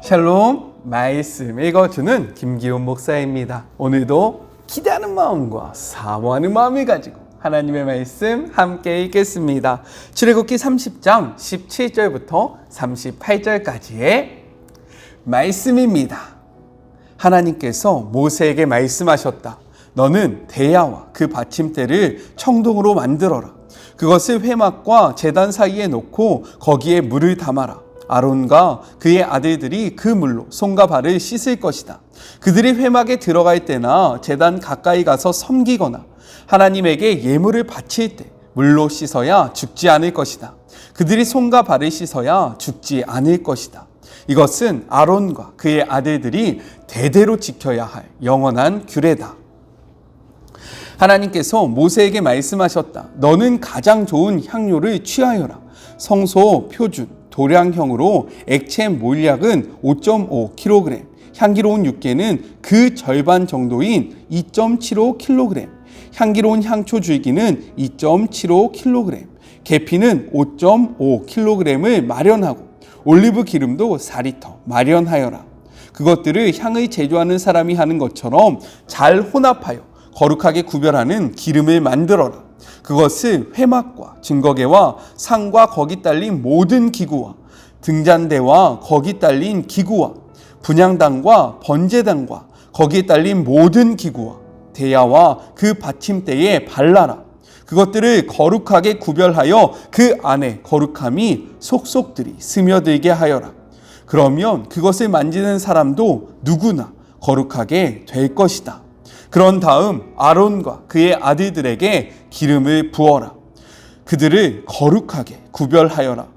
샬롬, 말씀 읽어주는 김기훈 목사입니다. 오늘도 기대하는 마음과 사모하는 마음을 가지고 하나님의 말씀 함께 읽겠습니다. 출애굽기 30장 17절부터 38절까지의 말씀입니다. 하나님께서 모세에게 말씀하셨다. 너는 대야와 그 받침대를 청동으로 만들어라. 그것을 회막과 제단 사이에 놓고 거기에 물을 담아라. 아론과 그의 아들들이 그 물로 손과 발을 씻을 것이다. 그들이 회막에 들어갈 때나 제단 가까이 가서 섬기거나 하나님에게 예물을 바칠 때 물로 씻어야 죽지 않을 것이다. 그들이 손과 발을 씻어야 죽지 않을 것이다. 이것은 아론과 그의 아들들이 대대로 지켜야 할 영원한 규례다. 하나님께서 모세에게 말씀하셨다. 너는 가장 좋은 향료를 취하여라. 성소 표준 도량형으로 액체 몰약은 5.5kg, 향기로운 육개는 그 절반 정도인 2.75kg, 향기로운 향초 줄기는 2.75kg, 계피는 5.5kg을 마련하고 올리브 기름도 4리터 마련하여라. 그것들을 향의 제조하는 사람이 하는 것처럼 잘 혼합하여 거룩하게 구별하는 기름을 만들어라. 그것을 회막과 증거계와 상과 거기 딸린 모든 기구와 등잔대와 거기 딸린 기구와 분향단과 번제단과 거기에 딸린 모든 기구와 대야와 그 받침대에 발라라. 그것들을 거룩하게 구별하여 그 안에 거룩함이 속속들이 스며들게 하여라. 그러면 그것을 만지는 사람도 누구나 거룩하게 될 것이다. 그런 다음 아론과 그의 아들들에게 기름을 부어라. 그들을 거룩하게 구별하여라.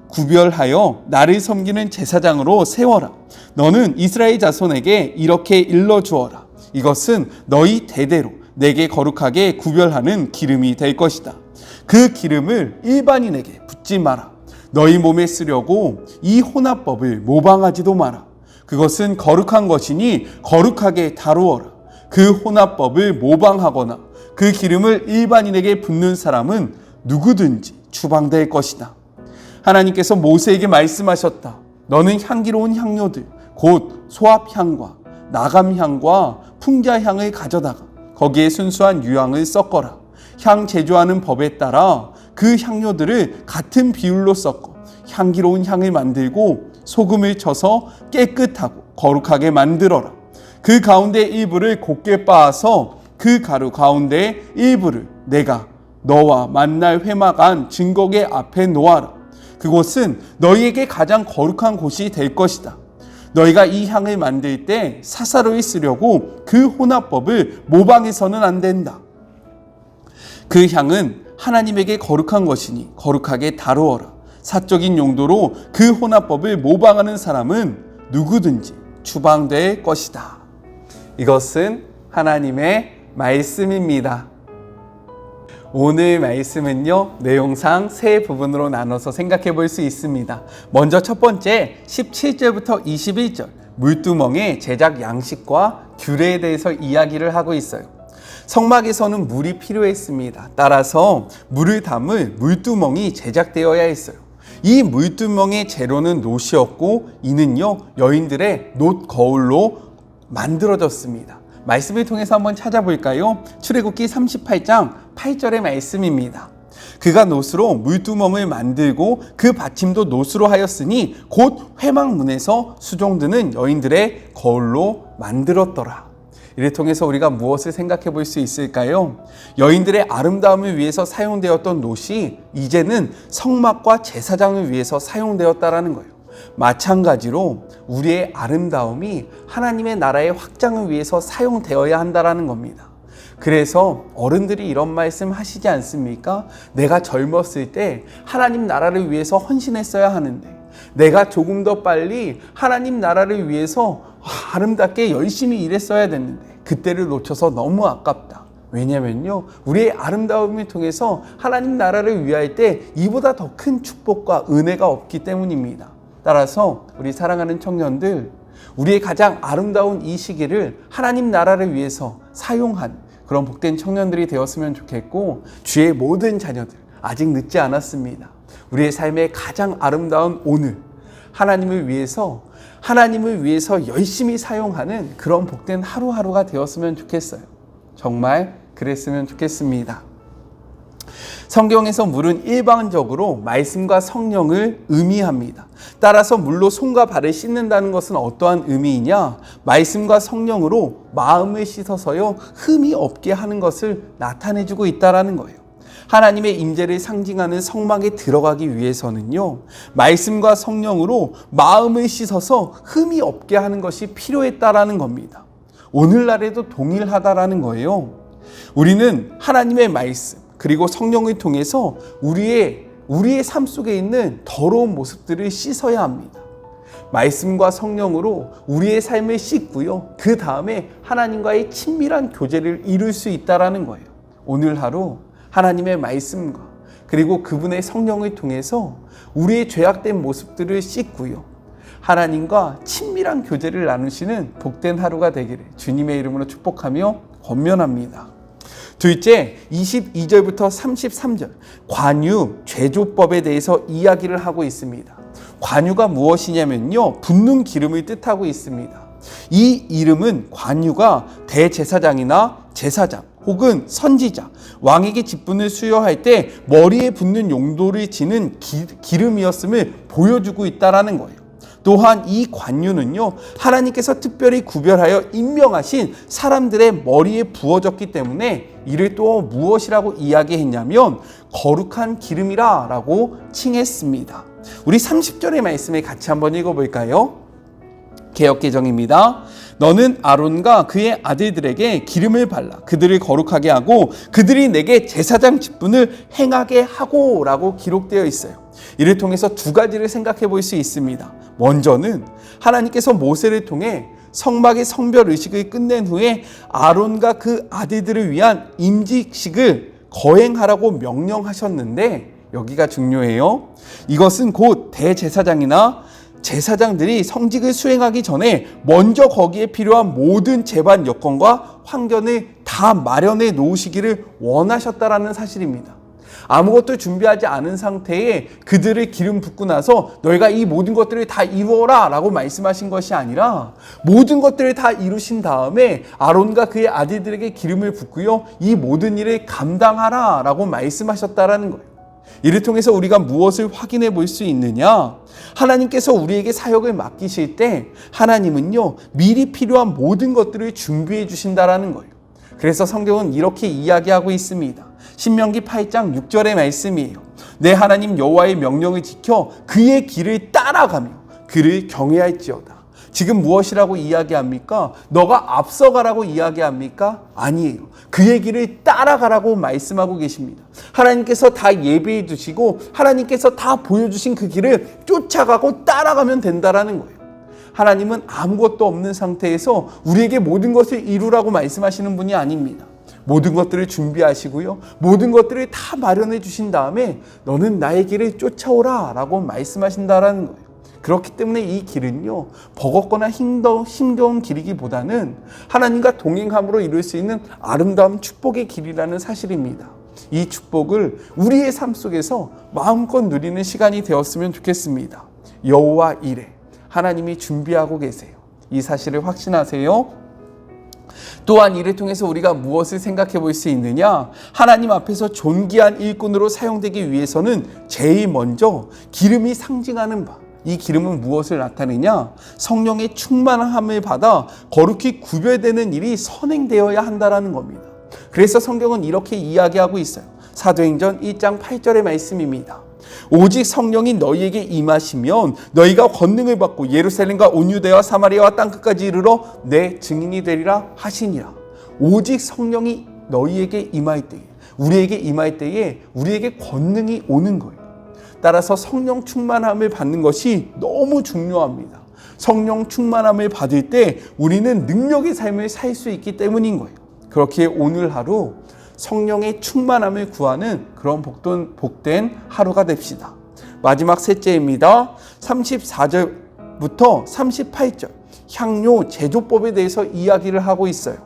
구별하여 나를 섬기는 제사장으로 세워라. 너는 이스라엘 자손에게 이렇게 일러주어라. 이것은 너희 대대로 내게 거룩하게 구별하는 기름이 될 것이다. 그 기름을 일반인에게 붓지 마라. 너희 몸에 쓰려고 이 혼합법을 모방하지도 마라. 그것은 거룩한 것이니 거룩하게 다루어라. 그 혼합법을 모방하거나 그 기름을 일반인에게 붓는 사람은 누구든지 추방될 것이다. 하나님께서 모세에게 말씀하셨다. 너는 향기로운 향료들 곧 소합향과 나감향과 풍자향을 가져다가 거기에 순수한 유향을 섞어라. 향 제조하는 법에 따라 그 향료들을 같은 비율로 섞어 향기로운 향을 만들고 소금을 쳐서 깨끗하고 거룩하게 만들어라. 그 가운데 일부를 곱게 빻아서 그 가루 가운데 일부를 내가 너와 만날 회막 안 증거계 앞에 놓아라. 그곳은 너희에게 가장 거룩한 곳이 될 것이다. 너희가 이 향을 만들 때 사사로이 쓰려고 그 혼합법을 모방해서는 안 된다. 그 향은 하나님에게 거룩한 것이니 거룩하게 다루어라. 사적인 용도로 그 혼합법을 모방하는 사람은 누구든지 추방될 것이다. 이것은 하나님의 말씀입니다. 오늘 말씀은요, 내용상 세 부분으로 나눠서 생각해 볼 수 있습니다. 먼저 첫 번째 17절부터 21절 물두멍의 제작 양식과 규례에 대해서 이야기를 하고 있어요. 성막에서는 물이 필요했습니다. 따라서 물을 담을 물두멍이 제작되어야 했어요. 이 물두멍의 재료는 놋이었고 이는요 여인들의 놋 거울로 만들어졌습니다. 말씀을 통해서 한번 찾아볼까요? 출애굽기 38장 8절의 말씀입니다. 그가 놋으로 물두멍을 만들고 그 받침도 놋으로 하였으니 곧 회막문에서 수종드는 여인들의 거울로 만들었더라. 이를 통해서 우리가 무엇을 생각해 볼 수 있을까요? 여인들의 아름다움을 위해서 사용되었던 놋이 이제는 성막과 제사장을 위해서 사용되었다라는 거예요. 마찬가지로 우리의 아름다움이 하나님의 나라의 확장을 위해서 사용되어야 한다는 겁니다. 그래서 어른들이 이런 말씀 하시지 않습니까? 내가 젊었을 때 하나님 나라를 위해서 헌신했어야 하는데 내가 조금 더 빨리 하나님 나라를 위해서 아름답게 열심히 일했어야 됐는데 그때를 놓쳐서 너무 아깝다. 왜냐면요, 우리의 아름다움을 통해서 하나님 나라를 위할 때 이보다 더 큰 축복과 은혜가 없기 때문입니다. 따라서 우리 사랑하는 청년들, 우리의 가장 아름다운 이 시기를 하나님 나라를 위해서 사용한 그런 복된 청년들이 되었으면 좋겠고, 주의 모든 자녀들 아직 늦지 않았습니다. 우리의 삶의 가장 아름다운 오늘, 하나님을 위해서 열심히 사용하는 그런 복된 하루하루가 되었으면 좋겠어요. 정말 그랬으면 좋겠습니다. 성경에서 물은 일반적으로 말씀과 성령을 의미합니다. 따라서 물로 손과 발을 씻는다는 것은 어떠한 의미이냐? 말씀과 성령으로 마음을 씻어서요, 흠이 없게 하는 것을 나타내주고 있다는 거예요. 하나님의 임재를 상징하는 성막에 들어가기 위해서는요, 말씀과 성령으로 마음을 씻어서 흠이 없게 하는 것이 필요했다라는 겁니다. 오늘날에도 동일하다라는 거예요. 우리는 하나님의 말씀 그리고 성령을 통해서 우리의 삶 속에 있는 더러운 모습들을 씻어야 합니다. 말씀과 성령으로 우리의 삶을 씻고요, 그 다음에 하나님과의 친밀한 교제를 이룰 수 있다라는 거예요. 오늘 하루 하나님의 말씀과 그리고 그분의 성령을 통해서 우리의 죄악된 모습들을 씻고요, 하나님과 친밀한 교제를 나누시는 복된 하루가 되기를 주님의 이름으로 축복하며 권면합니다. 둘째, 22절부터 33절 관유 제조법에 대해서 이야기를 하고 있습니다. 관유가 무엇이냐면요, 붓는 기름을 뜻하고 있습니다. 이 이름은 관유가 대제사장이나 제사장 혹은 선지자, 왕에게 직분을 수여할 때 머리에 붓는 용도를 지는 기름이었음을 보여주고 있다는 거예요. 또한 이 관유는요, 하나님께서 특별히 구별하여 임명하신 사람들의 머리에 부어졌기 때문에 이를 또 무엇이라고 이야기했냐면 거룩한 기름이라 라고 칭했습니다. 우리 30절의 말씀을 같이 한번 읽어볼까요? 개역개정입니다. 너는 아론과 그의 아들들에게 기름을 발라 그들을 거룩하게 하고 그들이 내게 제사장 직분을 행하게 하고 라고 기록되어 있어요. 이를 통해서 두 가지를 생각해 볼 수 있습니다. 먼저는 하나님께서 모세를 통해 성막의 성별 의식을 끝낸 후에 아론과 그 아들들을 위한 임직식을 거행하라고 명령하셨는데, 여기가 중요해요. 이것은 곧 대제사장이나 제사장들이 성직을 수행하기 전에 먼저 거기에 필요한 모든 제반 여건과 환경을 다 마련해 놓으시기를 원하셨다라는 사실입니다. 아무것도 준비하지 않은 상태에 그들을 기름 붓고 나서 너희가 이 모든 것들을 다 이루어라 라고 말씀하신 것이 아니라 모든 것들을 다 이루신 다음에 아론과 그의 아들들에게 기름을 붓고요, 이 모든 일을 감당하라 라고 말씀하셨다라는 거예요. 이를 통해서 우리가 무엇을 확인해 볼 수 있느냐? 하나님께서 우리에게 사역을 맡기실 때 하나님은요, 미리 필요한 모든 것들을 준비해 주신다라는 거예요. 그래서 성경은 이렇게 이야기하고 있습니다. 신명기 8장 6절의 말씀이에요. 내 하나님 여호와의 명령을 지켜 그의 길을 따라가며 그를 경외할지어다. 지금 무엇이라고 이야기합니까? 너가 앞서가라고 이야기합니까? 아니에요. 그의 길을 따라가라고 말씀하고 계십니다. 하나님께서 다 예비해 두시고 하나님께서 다 보여주신 그 길을 쫓아가고 따라가면 된다라는 거예요. 하나님은 아무것도 없는 상태에서 우리에게 모든 것을 이루라고 말씀하시는 분이 아닙니다. 모든 것들을 준비하시고요, 모든 것들을 다 마련해 주신 다음에 너는 나의 길을 쫓아오라 라고 말씀하신다라는 거예요. 그렇기 때문에 이 길은요, 버겁거나 힘겨운 길이기보다는 하나님과 동행함으로 이룰 수 있는 아름다운 축복의 길이라는 사실입니다. 이 축복을 우리의 삶 속에서 마음껏 누리는 시간이 되었으면 좋겠습니다. 여호와 이레, 하나님이 준비하고 계세요. 이 사실을 확신하세요. 또한 이를 통해서 우리가 무엇을 생각해 볼 수 있느냐? 하나님 앞에서 존귀한 일꾼으로 사용되기 위해서는 제일 먼저 기름이 상징하는 바, 이 기름은 무엇을 나타내냐? 성령의 충만함을 받아 거룩히 구별되는 일이 선행되어야 한다는 겁니다. 그래서 성경은 이렇게 이야기하고 있어요. 사도행전 1장 8절의 말씀입니다. 오직 성령이 너희에게 임하시면 너희가 권능을 받고 예루살렘과 온 유대와 사마리아와 땅끝까지 이르러 내 증인이 되리라 하시니라. 오직 성령이 너희에게 임할 때에, 우리에게 임할 때에 우리에게 권능이 오는 거예요. 따라서 성령 충만함을 받는 것이 너무 중요합니다. 성령 충만함을 받을 때 우리는 능력의 삶을 살 수 있기 때문인 거예요. 그렇기에 오늘 하루 성령의 충만함을 구하는 그런 복된 하루가 됩시다. 마지막 셋째입니다. 34절부터 38절 향료 제조법에 대해서 이야기를 하고 있어요.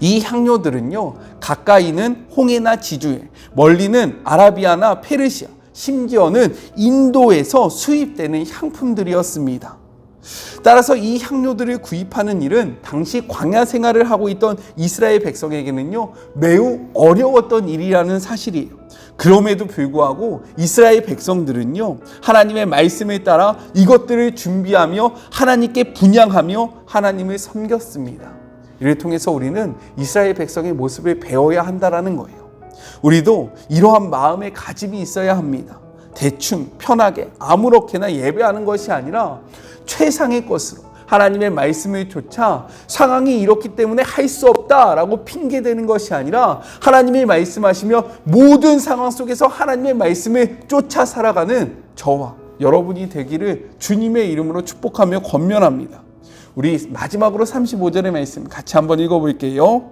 이 향료들은요, 가까이는 홍해나 지주해, 멀리는 아라비아나 페르시아, 심지어는 인도에서 수입되는 향품들이었습니다. 따라서 이 향료들을 구입하는 일은 당시 광야 생활을 하고 있던 이스라엘 백성에게는요, 매우 어려웠던 일이라는 사실이에요. 그럼에도 불구하고 이스라엘 백성들은요, 하나님의 말씀에 따라 이것들을 준비하며 하나님께 분향하며 하나님을 섬겼습니다. 이를 통해서 우리는 이스라엘 백성의 모습을 배워야 한다라는 거예요. 우리도 이러한 마음의 가짐이 있어야 합니다. 대충 편하게 아무렇게나 예배하는 것이 아니라 최상의 것으로 하나님의 말씀을 쫓아 상황이 이렇기 때문에 할 수 없다라고 핑계대는 것이 아니라 하나님이 말씀하시며 모든 상황 속에서 하나님의 말씀을 쫓아 살아가는 저와 여러분이 되기를 주님의 이름으로 축복하며 권면합니다. 우리 마지막으로 35절의 말씀 같이 한번 읽어볼게요.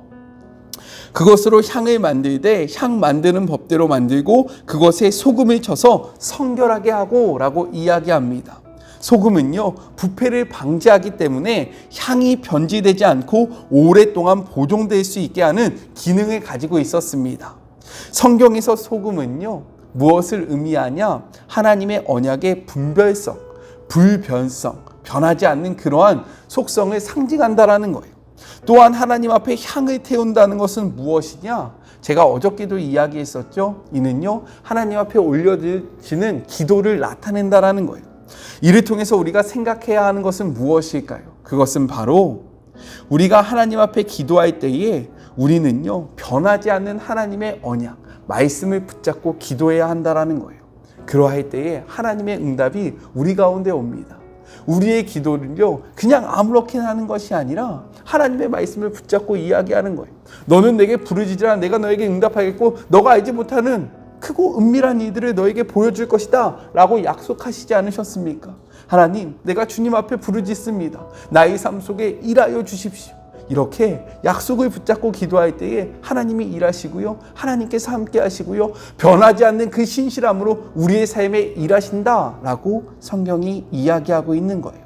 그것으로 향을 만들되 향 만드는 법대로 만들고 그것에 소금을 쳐서 성결하게 하고 라고 이야기합니다. 소금은요, 부패를 방지하기 때문에 향이 변질되지 않고 오랫동안 보존될 수 있게 하는 기능을 가지고 있었습니다. 성경에서 소금은요, 무엇을 의미하냐? 하나님의 언약의 분별성, 불변성, 변하지 않는 그러한 속성을 상징한다라는 거예요. 또한 하나님 앞에 향을 태운다는 것은 무엇이냐? 제가 어저께도 이야기했었죠. 이는요, 하나님 앞에 올려지는 기도를 나타낸다라는 거예요. 이를 통해서 우리가 생각해야 하는 것은 무엇일까요? 그것은 바로 우리가 하나님 앞에 기도할 때에 우리는요, 변하지 않는 하나님의 언약, 말씀을 붙잡고 기도해야 한다라는 거예요. 그러할 때에 하나님의 응답이 우리 가운데 옵니다. 우리의 기도는요, 그냥 아무렇게나 하는 것이 아니라 하나님의 말씀을 붙잡고 이야기하는 거예요. 너는 내게 부르짖으라 내가 너에게 응답하겠고 너가 알지 못하는 크고 은밀한 이들을 너에게 보여줄 것이다 라고 약속하시지 않으셨습니까? 하나님, 내가 주님 앞에 부르짖습니다. 나의 삶 속에 일하여 주십시오. 이렇게 약속을 붙잡고 기도할 때에 하나님이 일하시고요, 하나님께서 함께 하시고요, 변하지 않는 그 신실함으로 우리의 삶에 일하신다라고 성경이 이야기하고 있는 거예요.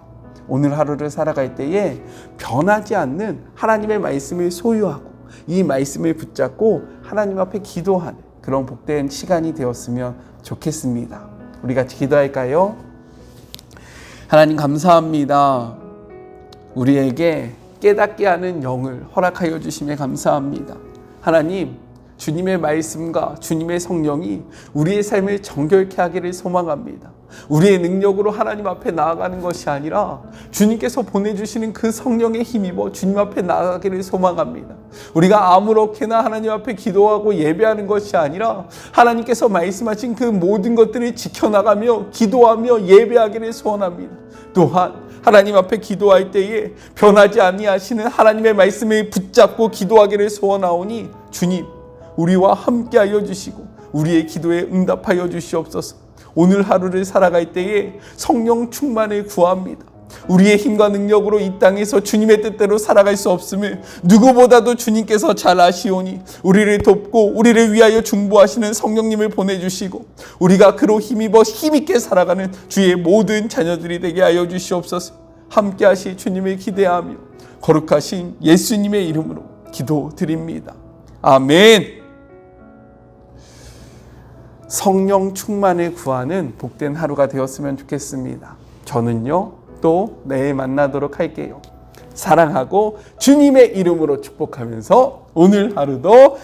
오늘 하루를 살아갈 때에 변하지 않는 하나님의 말씀을 소유하고 이 말씀을 붙잡고 하나님 앞에 기도하는 그런 복된 시간이 되었으면 좋겠습니다. 우리 같이 기도할까요? 하나님 감사합니다. 우리에게 깨닫게 하는 영을 허락하여 주심에 감사합니다. 하나님, 주님의 말씀과 주님의 성령이 우리의 삶을 정결케 하기를 소망합니다. 우리의 능력으로 하나님 앞에 나아가는 것이 아니라 주님께서 보내주시는 그 성령의 힘입어 주님 앞에 나아가기를 소망합니다. 우리가 아무렇게나 하나님 앞에 기도하고 예배하는 것이 아니라 하나님께서 말씀하신 그 모든 것들을 지켜나가며 기도하며 예배하기를 소원합니다. 또한 하나님 앞에 기도할 때에 변하지 아니하시는 하나님의 말씀을 붙잡고 기도하기를 소원하오니 주님, 우리와 함께하여 주시고 우리의 기도에 응답하여 주시옵소서. 오늘 하루를 살아갈 때에 성령 충만을 구합니다. 우리의 힘과 능력으로 이 땅에서 주님의 뜻대로 살아갈 수 없음을 누구보다도 주님께서 잘 아시오니 우리를 돕고 우리를 위하여 중보하시는 성령님을 보내주시고 우리가 그로 힘입어 힘있게 살아가는 주의 모든 자녀들이 되게 하여 주시옵소서. 함께 하실 주님을 기대하며 거룩하신 예수님의 이름으로 기도드립니다. 아멘. 성령 충만을 구하는 복된 하루가 되었으면 좋겠습니다. 저는요, 또 내일 만나도록 할게요. 사랑하고 주님의 이름으로 축복하면서 오늘 하루도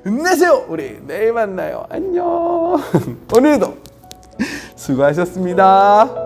힘내세요. 우리 내일 만나요. 안녕. 오늘도 수고하셨습니다.